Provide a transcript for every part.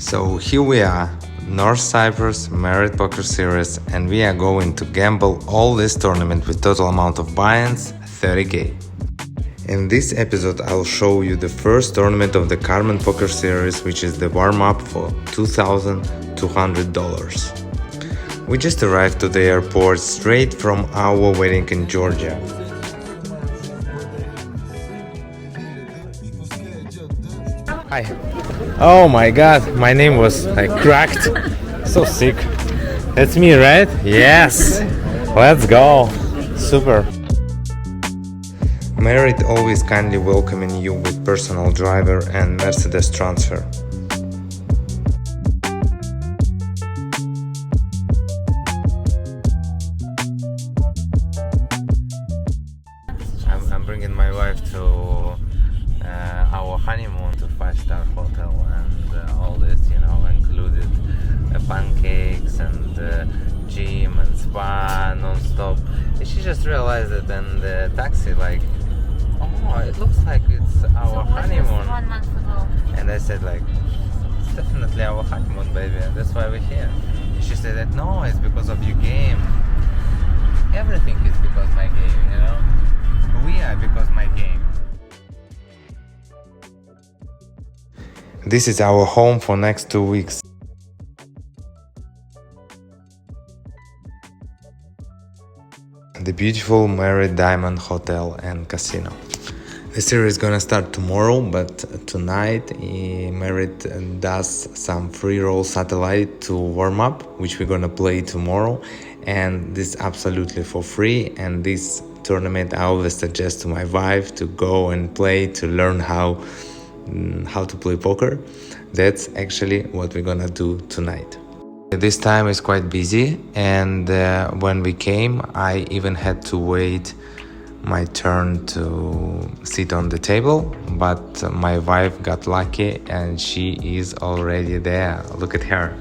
So here we are, North Cyprus Merit Poker Series, and we are going to gamble all this tournament with total amount of buy-ins 30k. In this episode I'll show you the first tournament of the Carmen Poker Series, which is the warm-up for $2,200. We just arrived to the airport straight from our wedding in Georgia. Hi. Oh my god, my name was cracked. So sick. That's me, right? Yes. Let's go. Super. Merit always kindly welcoming you with personal driver and Mercedes transfer. I'm bringing my wife to our honeymoon to 5-star hotel, and all this, included pancakes and gym and spa non-stop. And she just realized it in the taxi, oh, it looks like it's our honeymoon. 1 month ago. And I said, it's definitely our honeymoon, baby. That's why we're here. And she said that, no, it's because of your game. Everything is because my game, We are because my game. This is our home for next 2 weeks. The beautiful Merit Diamond Hotel and Casino. The series is gonna start tomorrow, but tonight Merit does some free roll satellite to warm up, which we're gonna play tomorrow, and this is absolutely for free. And this tournament I always suggest to my wife to go and play, to learn how to play poker. That's actually what we're gonna do tonight. This time is quite busy, and when we came I even had to wait my turn to sit on the table, but my wife got lucky and she is already there. Look at her.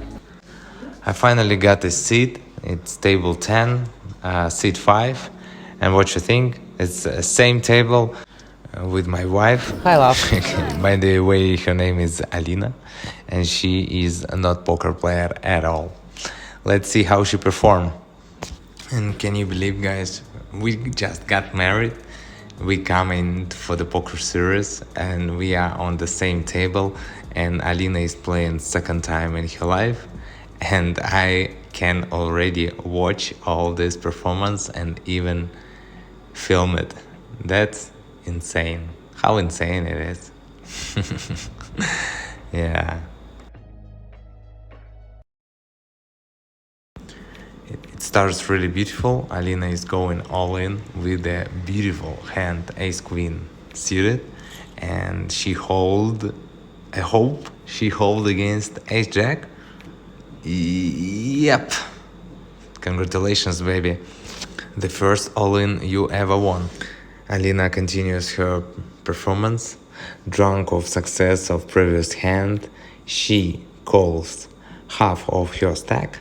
I finally got a seat. It's table 10, seat 5, and what you think? It's the same table with my wife. Hi, love. By the way, her name is Alina, and she is not poker player at all. Let's see how she perform. And can you believe, guys, we just got married. We come in for the poker series and we are on the same table, and Alina is playing second time in her life, and I can already watch all this performance and even film it. That's insane. How insane it is. Yeah. It starts really beautiful. Alina is going all in with a beautiful hand, ace queen suited, and she hold against ace jack. Yep. Congratulations, baby. The first all-in you ever won. Alina continues her performance. Drunk of success of previous hand, she calls half of her stack.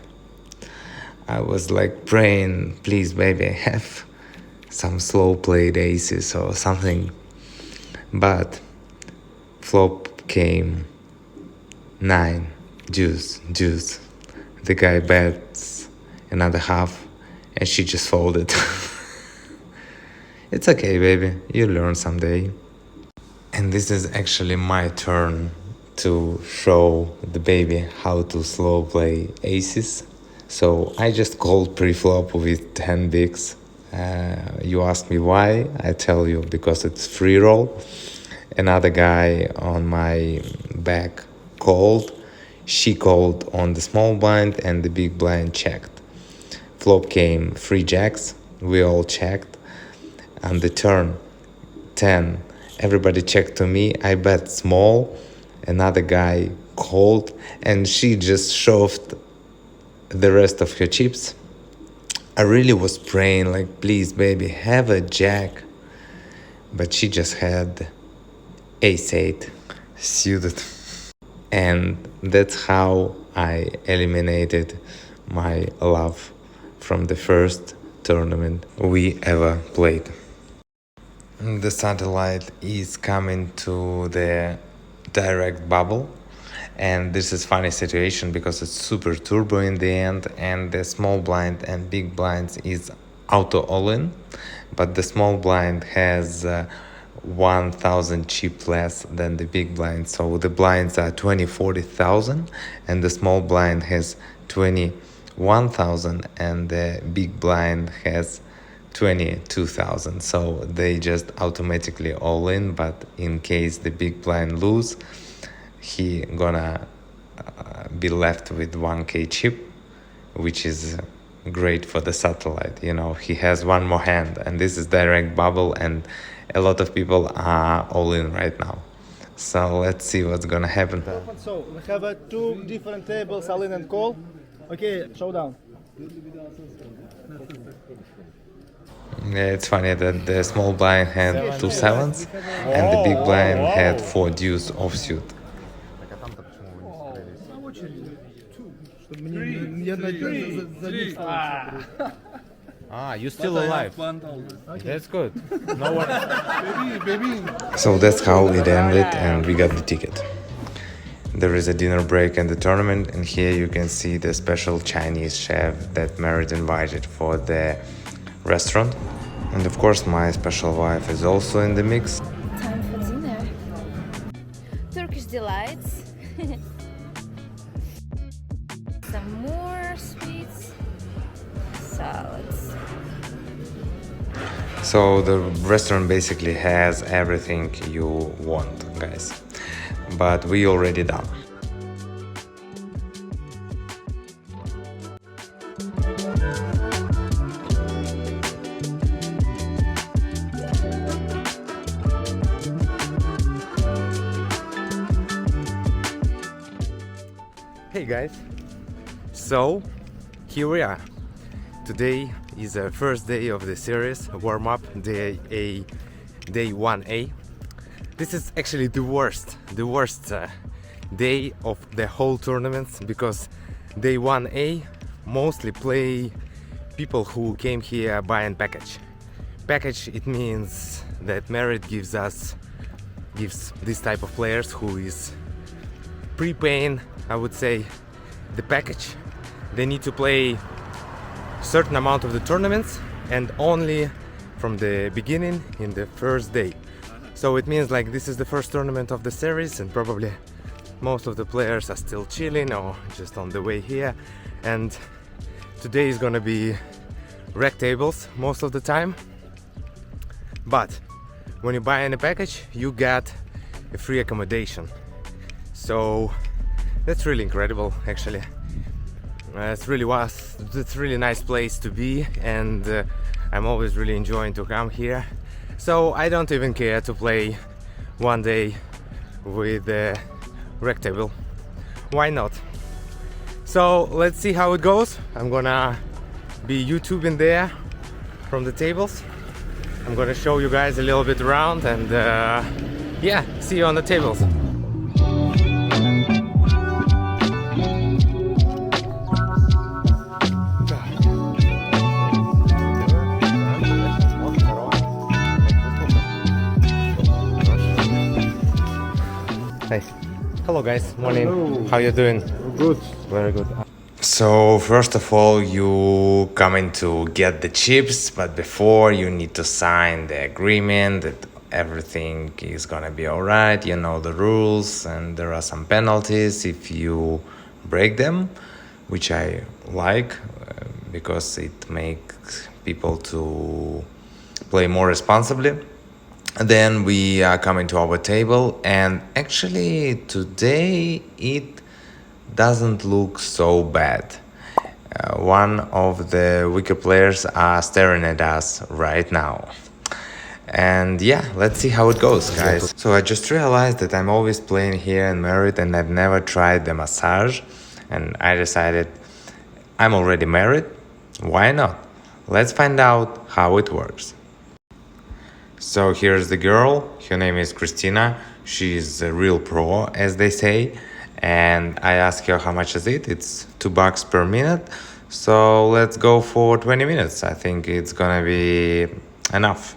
I was praying, please baby, have some slow played aces or something. But flop came 9, deuce. The guy bets another half and she just folded. It's okay, baby, you learn someday. And this is actually my turn to show the baby how to slow play aces. So I just called pre-flop with 10 bigs. You ask me why, I tell you because it's free roll. Another guy on my back called. She called on the small blind and the big blind checked. Flop came 3 jacks, we all checked. On the turn 10, everybody checked to me. I bet small. Another guy called and she just shoved the rest of her chips. I really was praying please baby, have a jack, but she just had ace 8 suited, and that's how I eliminated my love from the first tournament we ever played. The satellite is coming to the direct bubble, And this is funny situation because it's super turbo in the end, and the small blind and big blinds is auto all-in, but the small blind has 1,000 chip less than the big blind. So the blinds are 40,000 and the small blind has 21,000 and the big blind has 22,000. So they just automatically all in, but in case the big blind lose, he gonna be left with 1k chip, which is great for the satellite. You know, he has one more hand, and this is direct bubble, and a lot of people are all in right now. So let's see what's gonna happen. So we have two different tables, all in and call. Okay, showdown. Yeah, it's funny that the small blind had 2 sevens and the big blind had 4 deuce offsuit. You're still alive. That's good. No one. So that's how it ended, and we got the ticket. There is a dinner break in the tournament, and here you can see the special Chinese chef that Merit invited for the restaurant. And of course my special wife is also in the mix. Time for dinner. Turkish delights. Some more sweets. Salads. So the restaurant basically has everything you want, guys. But we already done. Hey guys. So here we are. Today is the first day of the series, warm-up, day 1A. This is actually the worst day of the whole tournament, because day 1A mostly play people who came here buying package. Package, it means that Merit gives this type of players who is prepaying, I would say, the package. They need to play certain amount of the tournaments, and only from the beginning in the first day. So it means like this is the first tournament of the series, and probably most of the players are still chilling or just on the way here. And today is gonna be rec tables most of the time, but when you buy any package you get a free accommodation. So that's really incredible, actually. It's really nice place to be, and I'm always really enjoying to come here. So I don't even care to play one day with the rec table. Why not? So let's see how it goes. I'm gonna be YouTubing there from the tables. I'm gonna show you guys a little bit around, and yeah, see you on the tables. Hey. Hello guys, morning. Hello. How you doing? Good. Very good. So first of all, you coming to get the chips, but before you need to sign the agreement that everything is gonna be alright. You know the rules, and there are some penalties if you break them, which I like because it makes people to play more responsibly. And then we are coming to our table, and actually today it doesn't look so bad. One of the weaker players are staring at us right now. And yeah, let's see how it goes, guys. So I just realized that I'm always playing here in Merit, and I've never tried the massage. And I decided I'm already married, why not? Let's find out how it works. So here's the girl, her name is Christina. She's a real pro, as they say. And I asked her how much is it. It's $2 per minute. So let's go for 20 minutes. I think it's gonna be enough.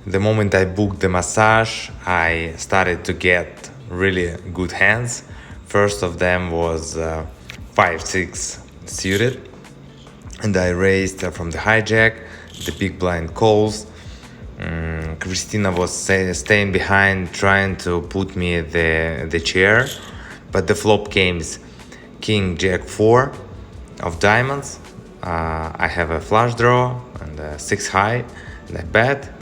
The moment I booked the massage, I started to get really good hands. First of them was 5-6 suited, and I raised from the hijack. The big blind calls. Christina was staying behind, trying to put me the chair, but the flop came King Jack 4 of diamonds. I have a flush draw and a 6 high, and I bet,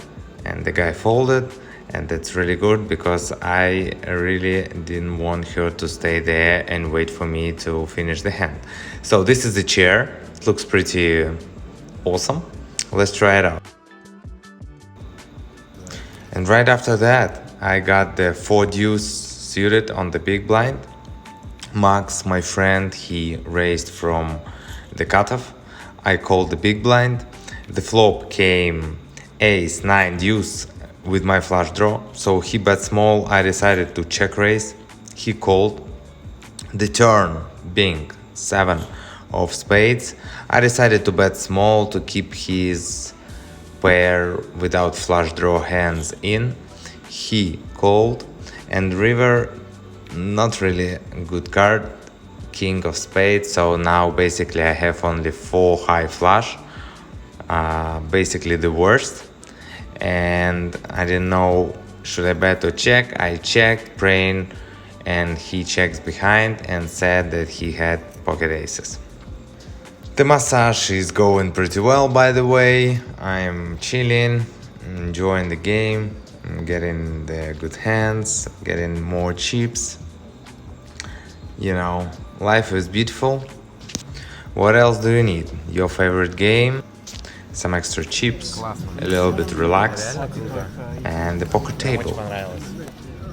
and the guy folded, and that's really good because I really didn't want her to stay there and wait for me to finish the hand. So this is the chair. It looks pretty awesome. Let's try it out. And right after that, I got the 4 deuce suited on the big blind. Max, my friend, he raised from the cutoff. I called the big blind. The flop came ace 9 deuce with my flush draw. So he bet small. I decided to check raise. He called. The turn being 7 of spades. I decided to bet small to keep his pair without flush draw hands in. He called, and river, not really a good card, king of spades. So now basically I have only 4 high flush, basically the worst, and I didn't know should I bet or check. I checked, praying, and he checks behind and said that he had pocket aces. The massage is going pretty well, by the way. I'm chilling, enjoying the game, getting the good hands, getting more chips. You know, life is beautiful. What else do you need? Your favorite game, some extra chips, a little bit relaxed, and the poker table.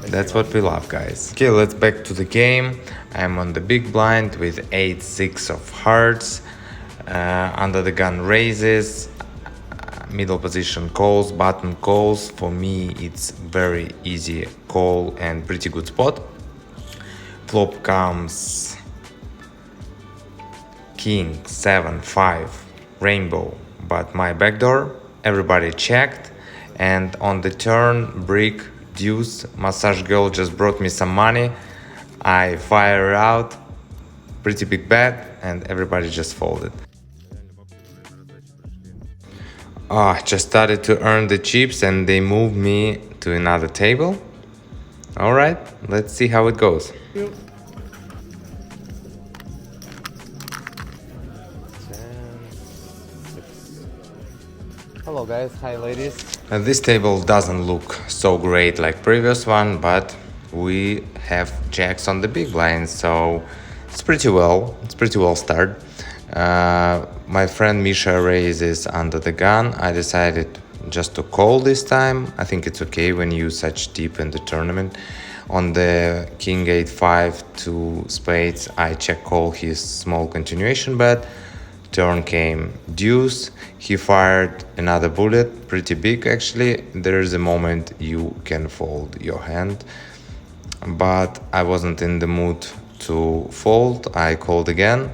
That's what we love, guys. Okay, let's back to the game. I'm on the big blind with 8-6 of hearts. Under the gun raises, middle position calls, button calls. For me, it's very easy call and pretty good spot. Flop comes king 7-5 rainbow, but my backdoor. Everybody checked, and on the turn brick deuce. Massage girl just brought me some money. I fire out, pretty big bet, and everybody just folded. Just started to earn the chips and they moved me to another table. Alright, let's see how it goes. Hello guys, hi ladies. This table doesn't look so great like previous one, but we have jacks on the big blind, so it's pretty well started. My friend Misha raises under the gun. I decided just to call this time. I think it's okay when you such deep in the tournament. On the king 8-5 2 spades, I check call his small continuation bet. Turn came deuce. He fired another bullet, pretty big actually. There is a moment you can fold your hand, but I wasn't in the mood to fold. I called again,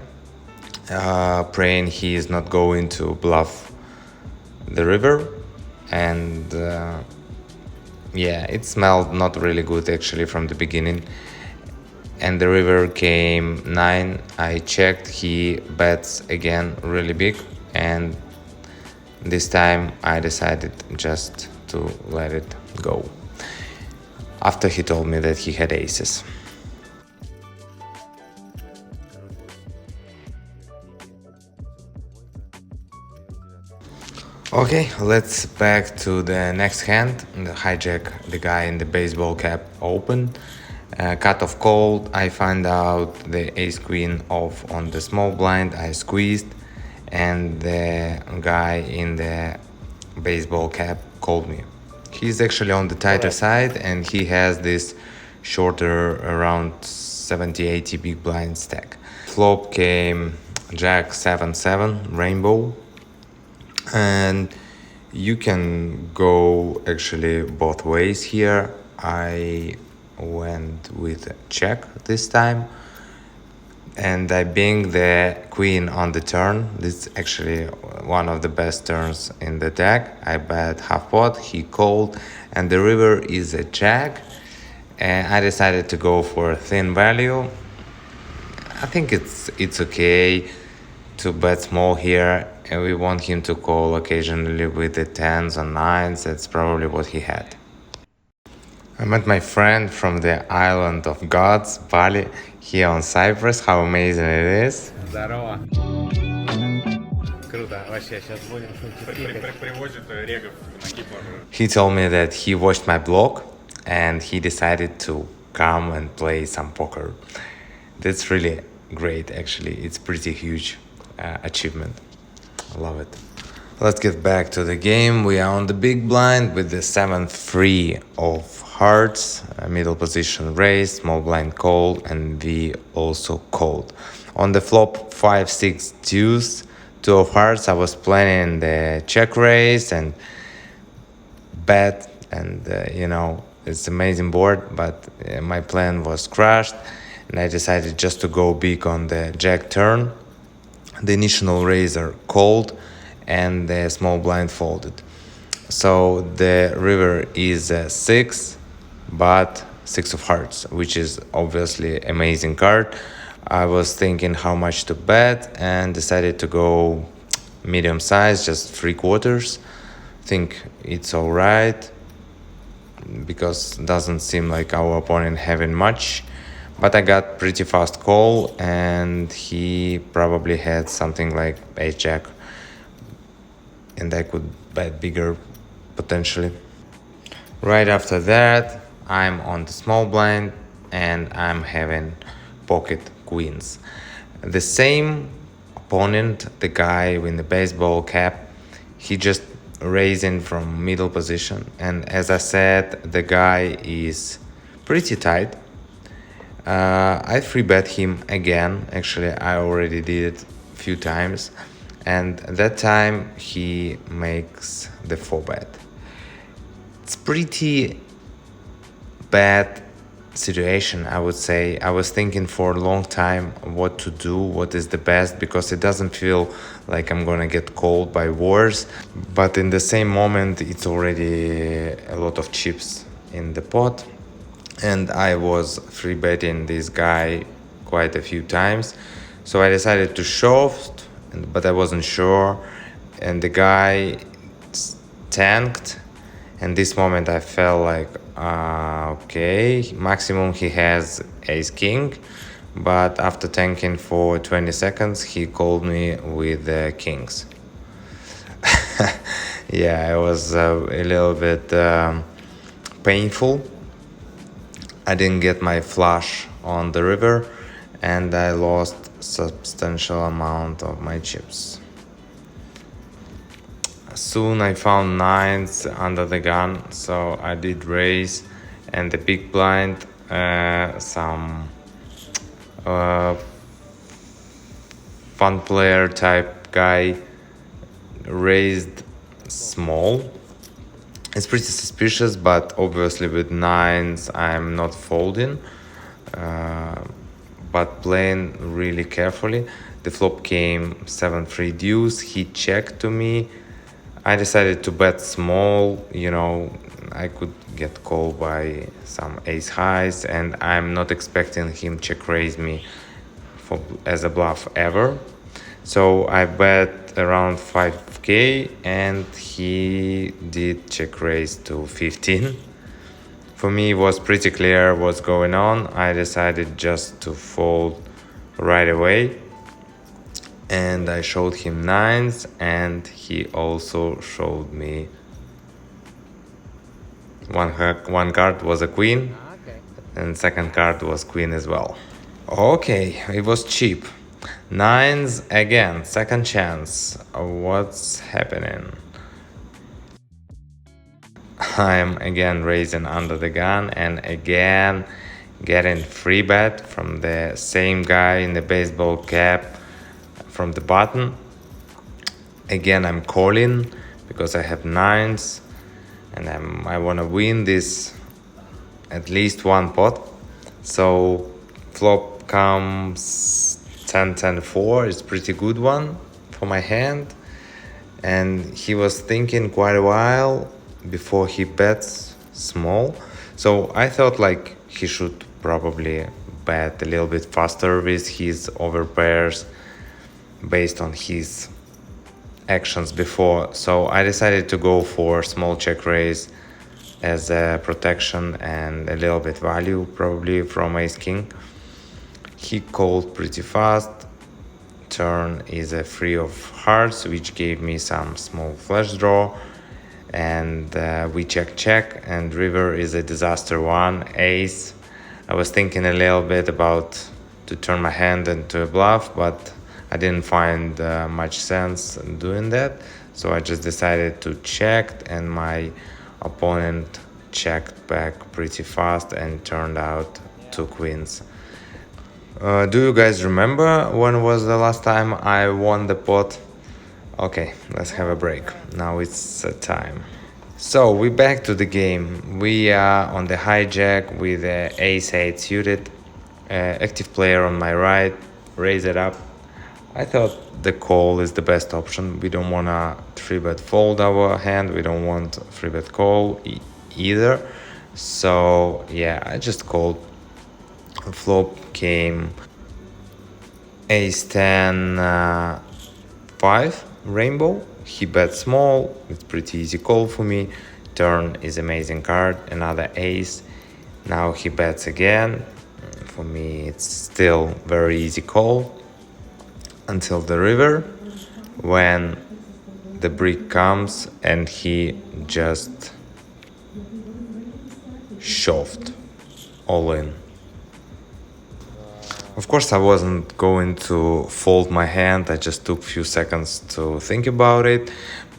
praying he is not going to bluff the river, and yeah, it smelled not really good actually from the beginning. And the river came 9. I checked, he bets again really big, and this time I decided just to let it go after he told me that he had aces. Okay, let's back to the next hand. The hijack, the guy in the baseball cap open. Cut off called. I find out the ace queen off on the small blind. I squeezed, and the guy in the baseball cap called me. He's actually on the tighter side, and he has this shorter, around 70-80 big blind stack. Flop came jack 7-7 rainbow, and you can go actually both ways here. I went with a check this time, and I binged the queen on the turn. This is actually one of the best turns in the deck. I bet half pot, he called, and the river is a jack. And I decided to go for a thin value. I think it's okay to bet small here, and we want him to call occasionally with the 10s or 9s. That's probably what he had. I met my friend from the island of gods, Bali, here on Cyprus. How amazing it is. Здорово. Круто. Вообще, сейчас будем привозят регов на Кипр. He told me that he watched my blog and he decided to come and play some poker. That's really great, actually. It's pretty huge achievement. I love it. Let's get back to the game. We are on the big blind with the 7th free of hearts, middle position raised, small blind call, and we also called. On the flop 5-6 deuce, 2 of hearts, I was planning the check raise and bet, and it's amazing board, but my plan was crashed, and I decided just to go big on the jack turn. The initial raiser called and the small blind folded. So the river is 6, but 6 of hearts, which is obviously amazing card. I was thinking how much to bet and decided to go medium size, just 3/4. Think it's all right because it doesn't seem like our opponent having much. But I got pretty fast call, and he probably had something like ace jack, and I could bet bigger potentially. Right after that, I'm on the small blind and I'm having pocket queens. The same opponent, the guy with the baseball cap, he just raising from middle position, and as I said, the guy is pretty tight. I free bet him again. Actually, I already did it a few times, and that time he makes the 4-bet. It's pretty bad situation, I would say. I was thinking for a long time what to do, what is the best, because it doesn't feel like I'm gonna get called by wars, but in the same moment it's already a lot of chips in the pot, and I was free betting this guy quite a few times, so I decided to shove, but I wasn't sure, and the guy tanked, and this moment I felt like okay, maximum he has ace king, but after tanking for 20 seconds he called me with the kings. Yeah, it was a little bit painful. I didn't get my flush on the river, and I lost substantial amount of my chips. Soon I found 9s under the gun, so I did raise, and the big blind, some fun player type guy raised small. It's pretty suspicious, but obviously with 9s I'm not folding, but playing really carefully. The flop came 7-3 deuce, he checked to me. I decided to bet small, I could get called by some ace highs, and I'm not expecting him check raise me as a bluff ever. So I bet around 5k, and he did check raise to 15. For me, it was pretty clear what's going on. I decided just to fold right away, and I showed him 9s, and he also showed me one card was a queen, and second card was queen as well. Okay, it was cheap. 9s again, second chance. What's happening? I'm again raising under the gun, and again getting free bet from the same guy in the baseball cap from the button. Again I'm calling because I have 9s, and I want to win this at least one pot. So flop comes 10-10-4. It's pretty good one for my hand, and he was thinking quite a while before he bets small, so I thought like he should probably bet a little bit faster with his overpairs based on his actions before. So I decided to go for small check raise as a protection and a little bit value probably from ace king. He called pretty fast. Turn is a three of hearts, which gave me some small flush draw, and we check, and river is a disaster one, ace. I was thinking a little bit about to turn my hand into a bluff, but I didn't find much sense in doing that, so I just decided to check, and my opponent checked back pretty fast and turned out two queens. Do you guys remember when was the last time I won the pot? Okay, let's have a break. Now it's time. So we back to the game. We are on the hijack with ace-8 suited. Active player on my right, raise it up. I thought the call is the best option. We don't want to 3-bet fold our hand. We don't want 3-bet call either. So yeah, I just called. Flop came ace-10 5 rainbow. He bet small. It's pretty easy call for me. Turn is amazing card. Another ace. Now he bets again. For me it's still very easy call until the river, when the brick comes and he just shoved all in. Of course, I wasn't going to fold my hand. I just took a few seconds to think about it.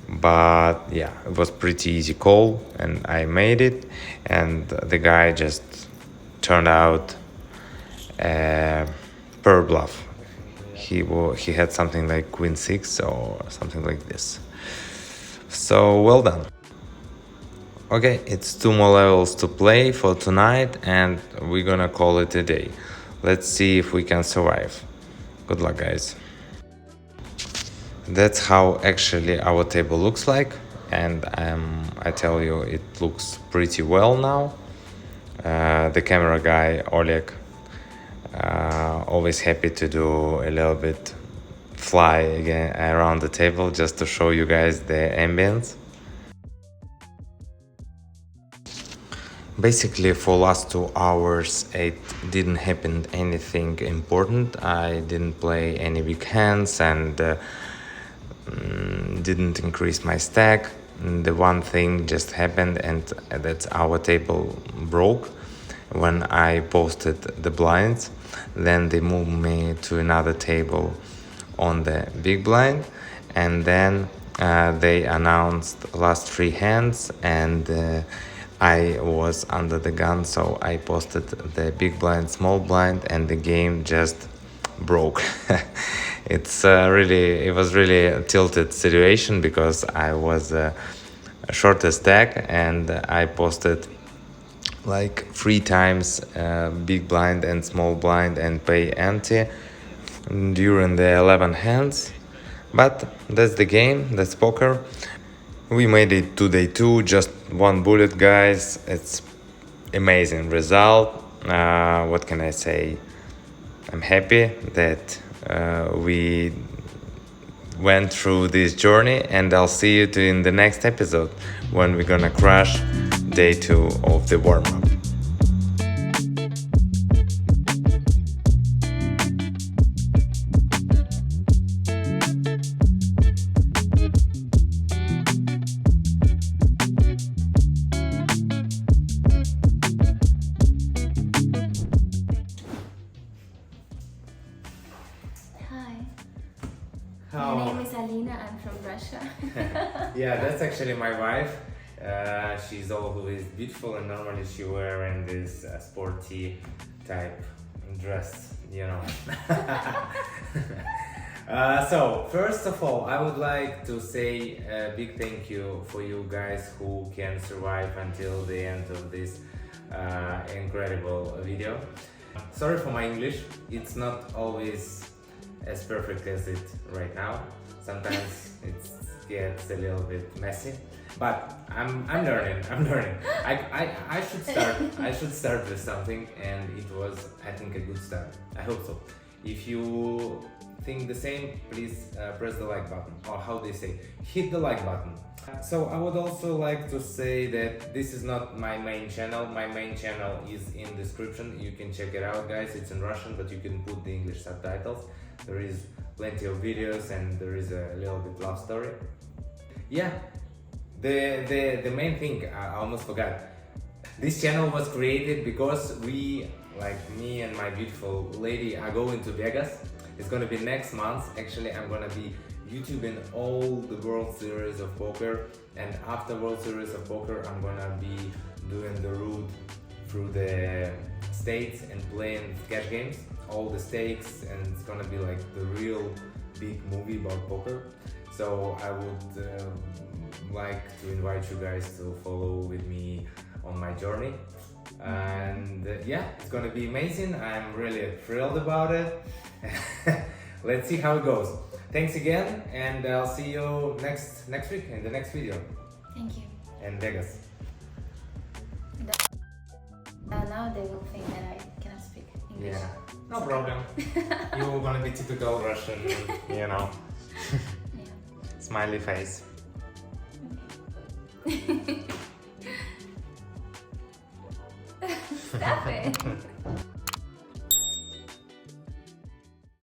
But yeah, it was pretty easy call and I made it. And the guy just turned out per bluff. He had something like queen 6 or something like this. So well done. Okay, it's 2 more levels to play for tonight and we're gonna call it a day. Let's see if we can survive. Good luck, guys. That's how actually our table looks like, and I tell you, it looks pretty well now. The camera guy, Oleg, always happy to do a little bit fly again around the table just to show you guys the ambience. Basically, for last 2 hours it didn't happen anything important. I didn't play any big hands and didn't increase my stack. The one thing just happened, and that's our table broke when I posted the blinds. Then they moved me to another table on the big blind, and then they announced last 3 hands, and I was under the gun, so I posted the big blind, small blind, and the game just broke. It was really a tilted situation because I was shorter stack and I posted like 3 times big blind and small blind and pay ante during the 11 hands. But that's the game, that's poker. We made it to day 2, just 1 bullet, guys. It's amazing result. What can I say? I'm happy that we went through this journey, and I'll see you in the next episode when we're gonna crash day 2 of the warm-up. My name is Alina, I'm from Russia. Yeah, that's actually my wife. She's always beautiful, and normally she wearing this sporty type dress, you know. So first of all, I would like to say a big thank you for you guys who can survive until the end of this incredible video. Sorry for my English, it's not always as perfect as it right now. Sometimes it gets a little bit messy, but I'm learning. I should start with something, and it was, I think, a good start. I hope so. If you think the same, please press the like button, or how they say, hit the like button. So I would also like to say that this is not my main channel. My main channel is in description. You can check it out, guys. It's in Russian, but you can put the English subtitles. There is plenty of videos, and there is a little bit love story. Yeah, the main thing I almost forgot. This channel was created because we, like me and my beautiful lady, are going to Vegas. It's gonna be next month. Actually, I'm gonna be YouTubing all the World Series of Poker, and after World Series of Poker, I'm gonna be doing the route through the states and playing cash games, all the stakes, and it's gonna be like the real big movie about poker. So I would like to invite you guys to follow with me on my journey, and yeah, it's gonna be amazing. I'm really thrilled about it. Let's see how it goes. Thanks again, and I'll see you next week in the next video. Thank you. In Vegas. Now they will think that I cannot speak English. Yeah, no problem. You're gonna be typical Russian, you know. Yeah. Smiley face. Stop it.